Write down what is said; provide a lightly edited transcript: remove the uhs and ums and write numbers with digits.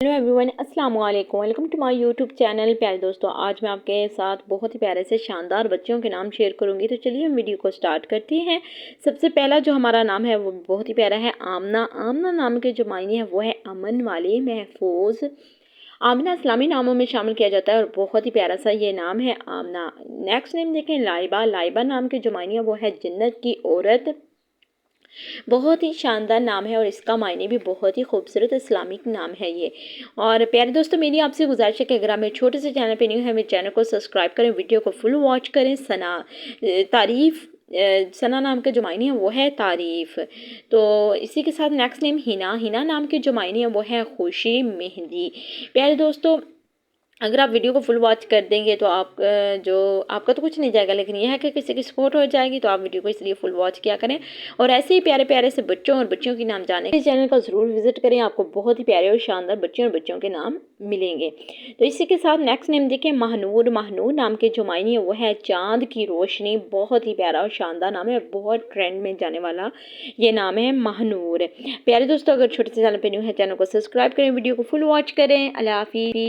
Hello everyone, अस्सलाम वालेकुम। Welcome to my YouTube channel. प्यारे दोस्तों, आज मैं आपके साथ बहुत ही प्यारे से शानदार बच्चों के नाम शेयर करूंगी। तो चलिए हम वीडियो को स्टार्ट करते हैं। सबसे पहला जो हमारा नाम है वो बहुत ही प्यारा है, आमना। आमना नाम के जो मायने हैं वो है अमन वाली, महफूज। आमना इस्लामी नामों में शामिल किया जाता है और बहुत ही प्यारा सा ये नाम है आमना। नेक्स्ट नेम देखें, लाइबा। लाइबा नाम के जो मायने हैं वो है जन्नत की औरत। बहुत ही शानदार नाम है और इसका मायने भी बहुत ही खूबसूरत इस्लामिक नाम है ये। और प्यारे दोस्तों, मेरी आपसे गुजारिश है कि अगर आप मेरे छोटे से चैनल पे न्यू है, मेरे चैनल को सब्सक्राइब करें, वीडियो को फुल वॉच करें। तारीफ़ सना नाम के जो मायने हैं वो है तारीफ़। तो इसी के साथ नेक्स्ट नेम हिना। हिना नाम के जो मायने हैं वो है खुशी, मेहंदी। प्यारे दोस्तों, अगर आप वीडियो को फुल वॉच कर देंगे तो आपका तो कुछ नहीं जाएगा, लेकिन यह है कि किसी की सपोर्ट हो जाएगी। तो आप वीडियो को इसलिए फुल वॉच किया करें और ऐसे ही प्यारे प्यारे से बच्चों और बच्चियों के नाम जाने के चैनल को ज़रूर विजिट करें। आपको बहुत ही प्यारे और शानदार बच्चों और बच्चों के नाम मिलेंगे। तो इसी के साथ नेक्स्ट नेम देखें, महानूर। महानूर नाम के जो मायने हैं वो है चाँद की रोशनी। बहुत ही प्यारा और शानदार नाम है और बहुत ट्रेंड में जाने वाला ये नाम है महानूर। प्यारे दोस्तों, अगर छोटे से चैनल पर न्यू है, चैनल को सब्सक्राइब करें, वीडियो को फुल वॉच करें। अल्लाह हाफिज़।